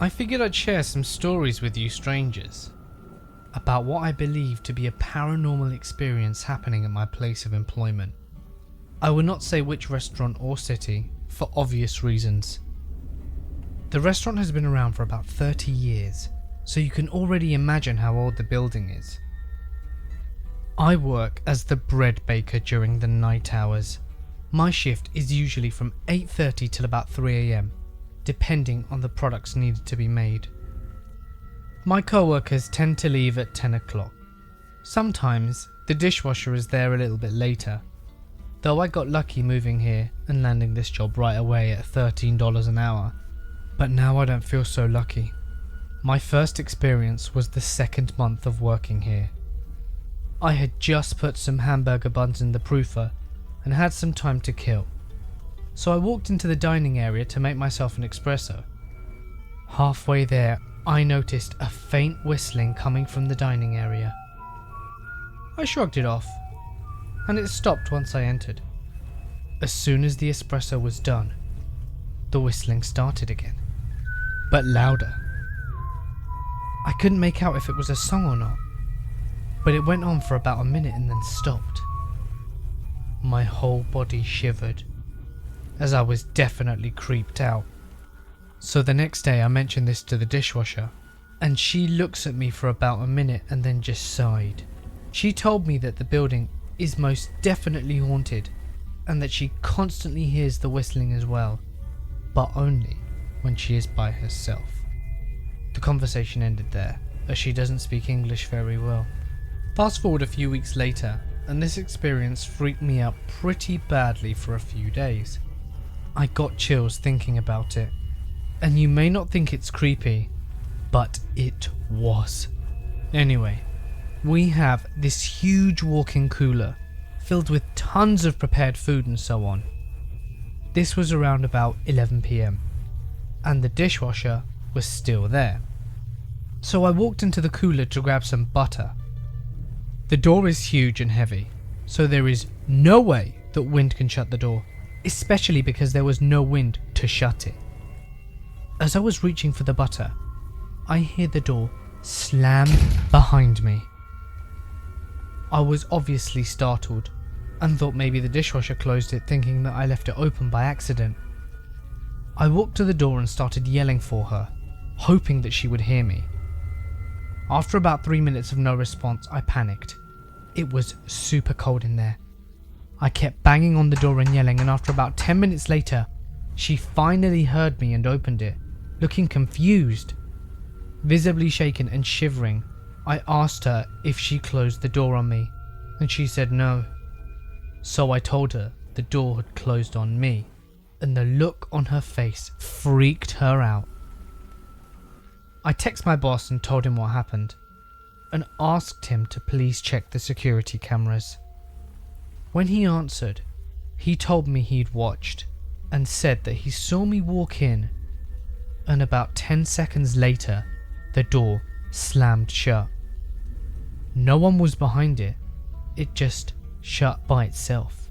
I figured I'd share some stories with you strangers about what I believe to be a paranormal experience happening at my place of employment. I will not say which restaurant or city for obvious reasons. The restaurant has been around for about 30 years, so you can already imagine how old the building is. I work as the bread baker during the night hours. My shift is usually from 8:30 till about 3 AM, depending on the products needed to be made. My co-workers tend to leave at 10 o'clock. Sometimes the dishwasher is there a little bit later, though I got lucky moving here and landing this job right away at $13 an hour. But now I don't feel so lucky. My first experience was the second month of working here. I had just put some hamburger buns in the proofer and had some time to kill, so I walked into the dining area to make myself an espresso. Halfway there, I noticed a faint whistling coming from the dining area. I shrugged it off, and it stopped once I entered. As soon as the espresso was done, the whistling started again, but louder. I couldn't make out if it was a song or not, but it went on for about a minute and then stopped. My whole body shivered, as I was definitely creeped out. So the next day I mentioned this to the dishwasher, and she looks at me for about a minute and then just sighed. She told me that the building is most definitely haunted, and that she constantly hears the whistling as well, but only when she is by herself. The conversation ended there, as she doesn't speak English very well. Fast forward a few weeks later, and this experience freaked me out pretty badly for a few days. I got chills thinking about it, and you may not think it's creepy, but it was. Anyway, we have this huge walk-in cooler filled with tons of prepared food and so on. This was around about 11 PM, and the dishwasher was still there. So I walked into the cooler to grab some butter. The door is huge and heavy, so there is no way that wind can shut the door, especially because there was no wind to shut it. As I was reaching for the butter, I hear the door slam behind me. I was obviously startled and thought maybe the dishwasher closed it, thinking that I left it open by accident. I walked to the door and started yelling for her, hoping that she would hear me. After about 3 minutes of no response, I panicked. It was super cold in there. I kept banging on the door and yelling, and after about 10 minutes later, she finally heard me and opened it, looking confused. Visibly shaken and shivering, I asked her if she closed the door on me, and she said no. So I told her the door had closed on me, and the look on her face freaked her out. I texted my boss and told him what happened, and asked him to please check the security cameras. When he answered, he told me he'd watched, and said that he saw me walk in, and about 10 seconds later, the door slammed shut. No one was behind it, it just shut by itself.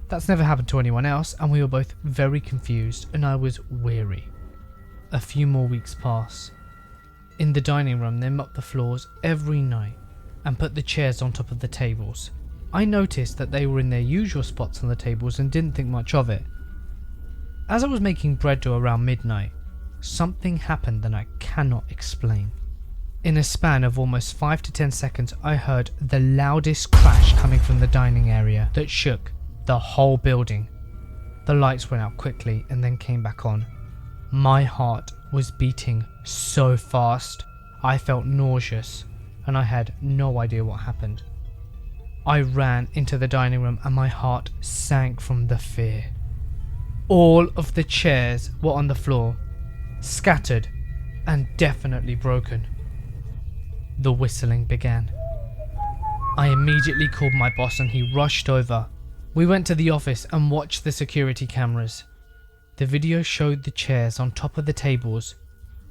That's never happened to anyone else, and we were both very confused, and I was weary. A few more weeks pass. In the dining room, they mop the floors every night and put the chairs on top of the tables. I noticed that they were in their usual spots on the tables and didn't think much of it. As I was making bread dough around midnight, something happened that I cannot explain. In a span of almost 5 to 10 seconds, I heard the loudest crash coming from the dining area that shook the whole building. The lights went out quickly and then came back on. My heart was beating so fast, I felt nauseous, and I had no idea what happened. I ran into the dining room and my heart sank from the fear. All of the chairs were on the floor, scattered and definitely broken. The whistling began. I immediately called my boss and he rushed over. We went to the office and watched the security cameras. The video showed the chairs on top of the tables,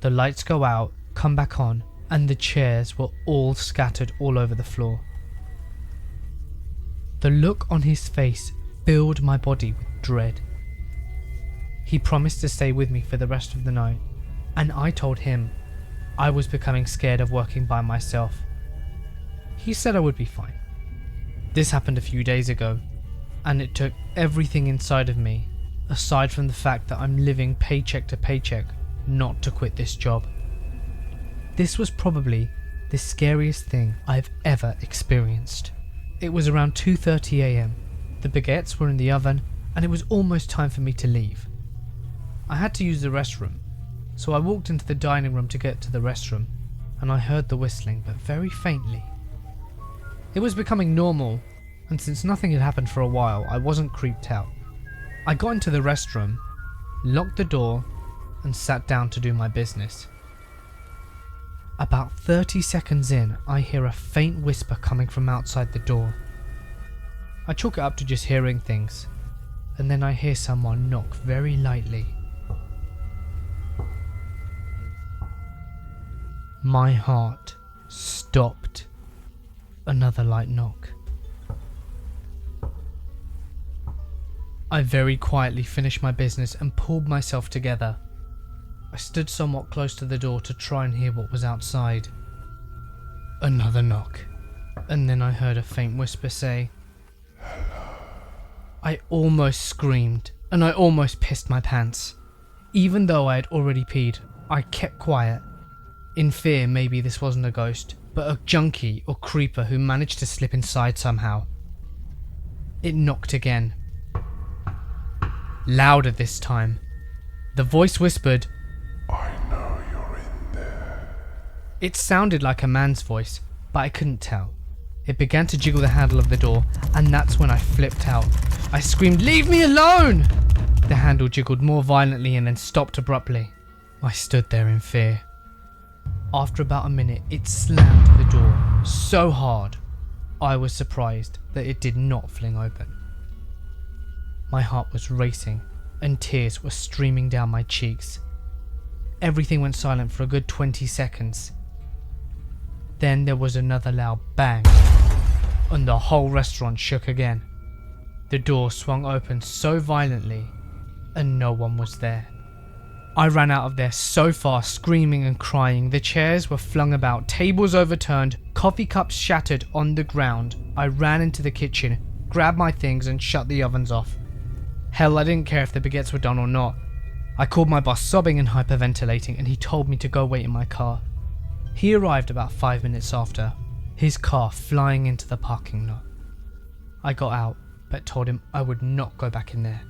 the lights go out, come back on, and the chairs were all scattered all over the floor. The look on his face filled my body with dread. He promised to stay with me for the rest of the night, and I told him I was becoming scared of working by myself. He said I would be fine. This happened a few days ago, and it took everything inside of me, aside from the fact that I'm living paycheck to paycheck, not to quit this job. This was probably the scariest thing I've ever experienced. It was around 2:30 AM. The baguettes were in the oven, and it was almost time for me to leave. I had to use the restroom, so I walked into the dining room to get to the restroom, and I heard the whistling, but very faintly. It was becoming normal, and since nothing had happened for a while, I wasn't creeped out. I got into the restroom, locked the door, and sat down to do my business. About 30 seconds in, I hear a faint whisper coming from outside the door. I chalk it up to just hearing things, and then I hear someone knock very lightly. My heart stopped. Another light knock. I very quietly finished my business and pulled myself together. I stood somewhat close to the door to try and hear what was outside. Another knock, and then I heard a faint whisper say, "Hello." I almost screamed, and I almost pissed my pants. Even though I had already peed, I kept quiet, in fear maybe this wasn't a ghost, but a junkie or creeper who managed to slip inside somehow. It knocked again. Louder this time. The voice whispered, "I know you're in there." It sounded like a man's voice, but I couldn't tell. It began to jiggle the handle of the door, and that's when I flipped out. I screamed, "Leave me alone!" The handle jiggled more violently and then stopped abruptly. I stood there in fear. After about a minute, it slammed the door so hard, I was surprised that it did not fling open. My heart was racing and tears were streaming down my cheeks. Everything went silent for a good 20 seconds. Then there was another loud bang, and the whole restaurant shook again. The door swung open so violently, and no one was there. I ran out of there so fast, screaming and crying. The chairs were flung about, tables overturned, coffee cups shattered on the ground. I ran into the kitchen, grabbed my things and shut the ovens off. Hell, I didn't care if the baguettes were done or not. I called my boss sobbing and hyperventilating, and he told me to go wait in my car. He arrived about 5 minutes after, his car flying into the parking lot. I got out, but told him I would not go back in there.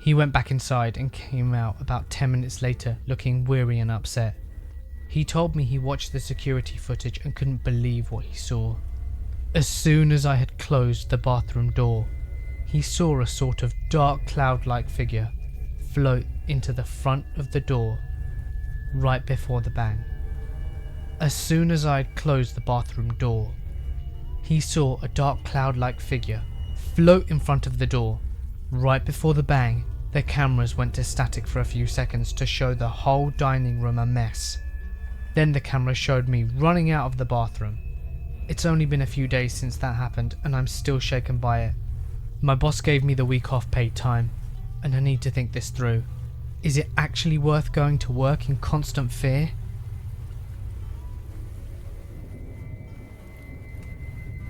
He went back inside and came out about 10 minutes later looking weary and upset. He told me he watched the security footage and couldn't believe what he saw. As soon as I had closed the bathroom door, he saw a sort of dark cloud-like figure float into the front of the door right before the bang. As soon as I had closed the bathroom door, he saw a dark cloud-like figure float in front of the door. Right before the bang, the cameras went to static for a few seconds to show the whole dining room a mess. Then the camera showed me running out of the bathroom. It's only been a few days since that happened, and I'm still shaken by it. My boss gave me the week off paid time, and I need to think this through. Is it actually worth going to work in constant fear?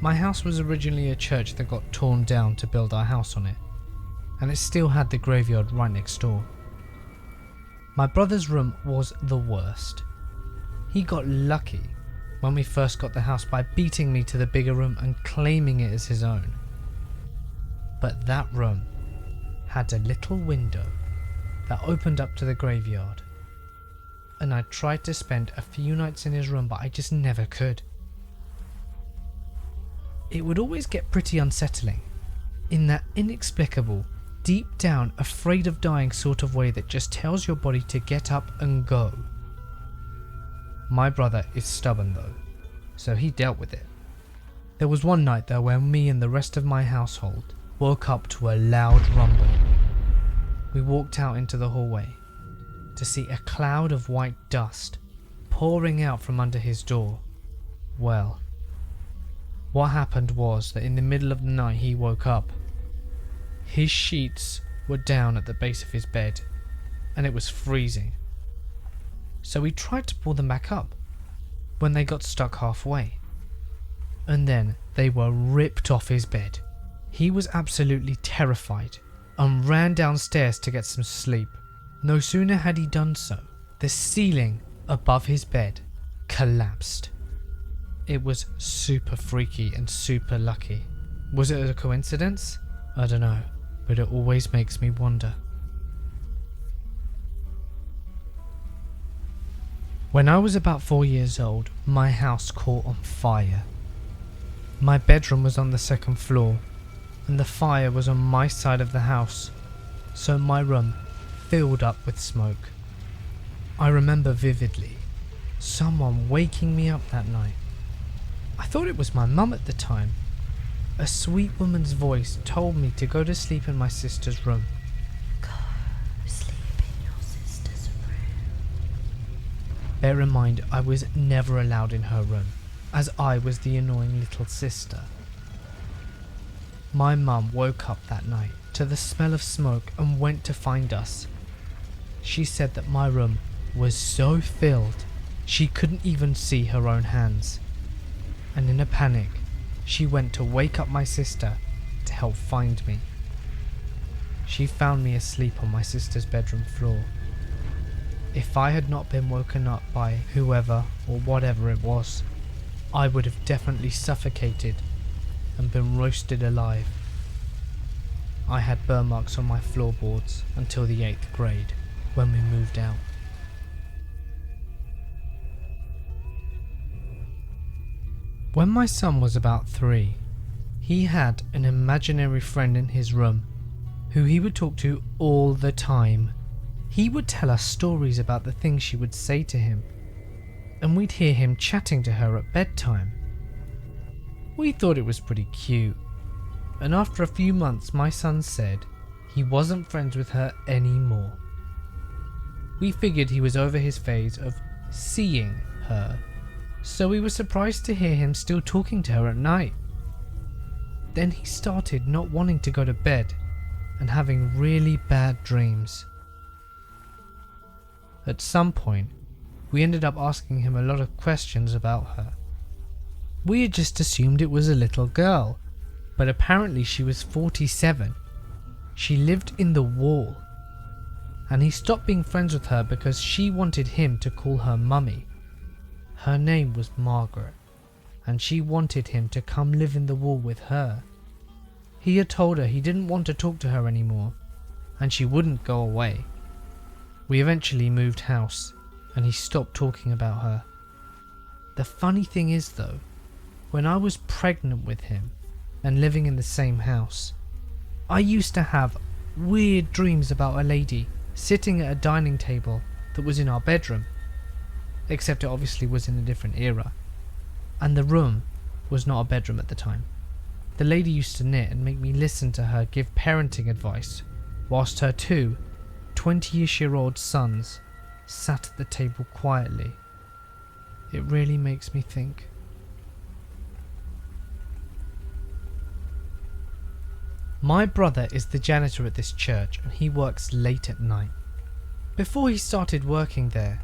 My house was originally a church that got torn down to build our house on it, and it still had the graveyard right next door. My brother's room was the worst. He got lucky when we first got the house by beating me to the bigger room and claiming it as his own. But that room had a little window that opened up to the graveyard, and I tried to spend a few nights in his room, but I just never could. It would always get pretty unsettling, in that inexplicable, deep down afraid of dying sort of way that just tells your body to get up and go. My brother is stubborn though, so he dealt with it. There was one night though where me and the rest of my household woke up to a loud rumble. We walked out into the hallway to see a cloud of white dust pouring out from under his door. Well, what happened was that in the middle of the night he woke up. His sheets were down at the base of his bed, and it was freezing. so he tried to pull them back up when they got stuck halfway. And then they were ripped off his bed. He was absolutely terrified and ran downstairs to get some sleep. No sooner had he done so, the ceiling above his bed collapsed. It was super freaky and super lucky. Was it a coincidence? I don't know, but it always makes me wonder. When I was about 4 years old, my house caught on fire. My bedroom was on the second floor, and the fire was on my side of the house, so my room filled up with smoke. I remember vividly someone waking me up that night. I thought it was my mum at the time. A sweet woman's voice told me to go to sleep in my sister's room. Go sleep in your sister's room. Bear in mind, I was never allowed in her room, as I was the annoying little sister. My mum woke up that night to the smell of smoke and went to find us. She said that my room was so filled she couldn't even see her own hands, and in a panic she went to wake up my sister to help find me. She found me asleep on my sister's bedroom floor. If I had not been woken up by whoever or whatever it was, I would have definitely suffocated and been roasted alive. I had burn marks on my floorboards until the 8th grade, when we moved out. When my son was about 3, he had an imaginary friend in his room who he would talk to all the time. He would tell us stories about the things she would say to him, and we'd hear him chatting to her at bedtime. We thought it was pretty cute, and after a few months my son said he wasn't friends with her anymore. We figured he was over his phase of seeing her, so we were surprised to hear him still talking to her at night. Then he started not wanting to go to bed and having really bad dreams. At some point, we ended up asking him a lot of questions about her. We had just assumed it was a little girl, but apparently she was 47. She lived in the wall, and he stopped being friends with her because she wanted him to call her mummy. Her name was Margaret, and she wanted him to come live in the wall with her. He had told her he didn't want to talk to her anymore, and she wouldn't go away. We eventually moved house, and he stopped talking about her. The funny thing is though, when I was pregnant with him and living in the same house, I used to have weird dreams about a lady sitting at a dining table that was in our bedroom, except it obviously was in a different era, and the room was not a bedroom at the time. The lady used to knit and make me listen to her give parenting advice, whilst her 2 20-ish-year-old sons sat at the table quietly. It really makes me think. My brother is the janitor at this church, and he works late at night. Before he started working there,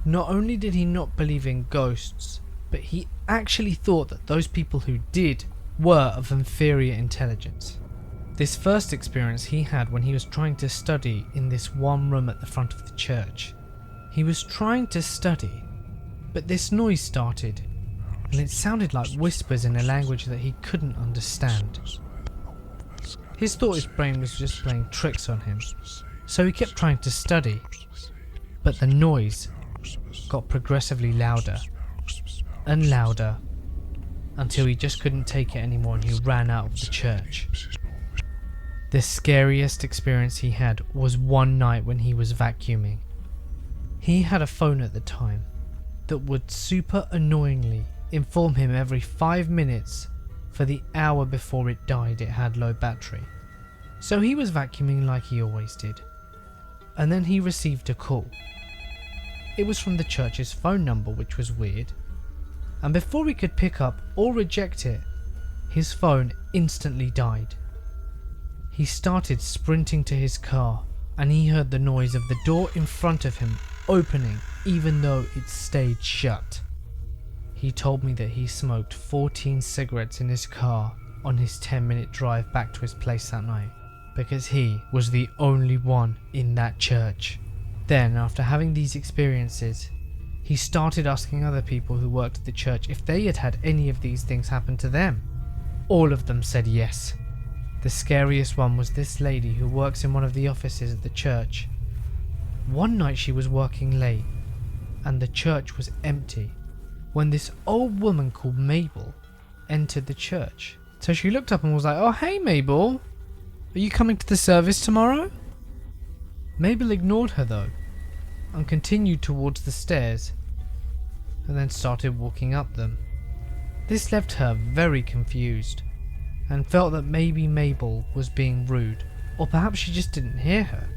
not only did he not believe in ghosts, but he actually thought that those people who did were of inferior intelligence. This first experience he had when he was trying to study in this one room at the front of the church. He was trying to study, but this noise started, and it sounded like whispers in a language that he couldn't understand. He thought his brain was just playing tricks on him, so he kept trying to study, but the noise got progressively louder and louder until he just couldn't take it anymore and he ran out of the church. The scariest experience he had was one night when he was vacuuming. He had a phone at the time that would super annoyingly inform him every 5 minutes for the hour before it died it had low battery. So he was vacuuming like he always did, and then he received a call. It was from the church's phone number, which was weird, and before he could pick up or reject it, his phone instantly died. He started sprinting to his car, and he heard the noise of the door in front of him opening even though it stayed shut. He told me that he smoked 14 cigarettes in his car on his 10-minute drive back to his place that night because he was the only one in that church. Then, after having these experiences, he started asking other people who worked at the church if they had had any of these things happen to them. All of them said yes. The scariest one was this lady who works in one of the offices at the church. One night she was working late and the church was empty when this old woman called Mabel entered the church. So she looked up and was like, "Oh hey Mabel, are you coming to the service tomorrow?" Mabel ignored her though and continued towards the stairs and then started walking up them. This left her very confused and felt that maybe Mabel was being rude, or perhaps she just didn't hear her.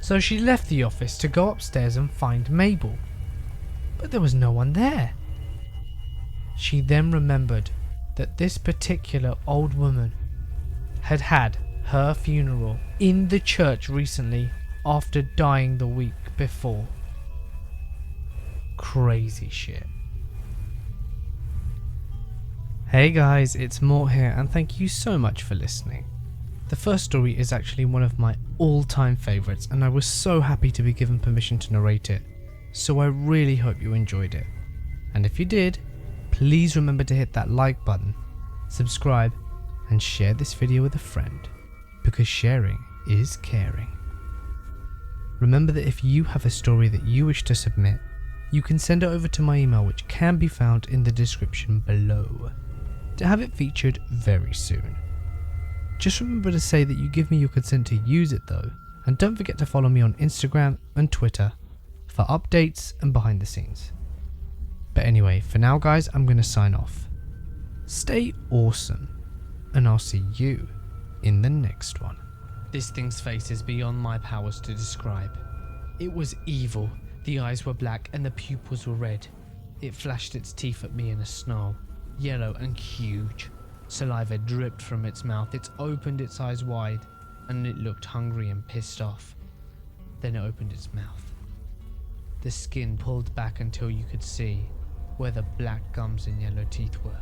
So she left the office to go upstairs and find Mabel, but there was no one there. She then remembered that this particular old woman had had her funeral in the church recently after dying the week before. Crazy shit. Hey guys, it's Mort here and thank you so much for listening. The first story is actually one of my all-time favourites and I was so happy to be given permission to narrate it, so I really hope you enjoyed it. And if you did, please remember to hit that like button, subscribe and share this video with a friend, because sharing is caring. Remember that if you have a story that you wish to submit, you can send it over to my email, which can be found in the description below, to have it featured very soon. Just remember to say that you give me your consent to use it though, and don't forget to follow me on Instagram and Twitter for updates and behind the scenes. But anyway, for now guys, I'm going to sign off. Stay awesome, and I'll see you in the next one. This thing's face is beyond my powers to describe. It was evil, the eyes were black and the pupils were red. It flashed its teeth at me in a snarl, yellow and huge. Saliva dripped from its mouth, it opened its eyes wide, and it looked hungry and pissed off. Then it opened its mouth. The skin pulled back until you could see where the black gums and yellow teeth were.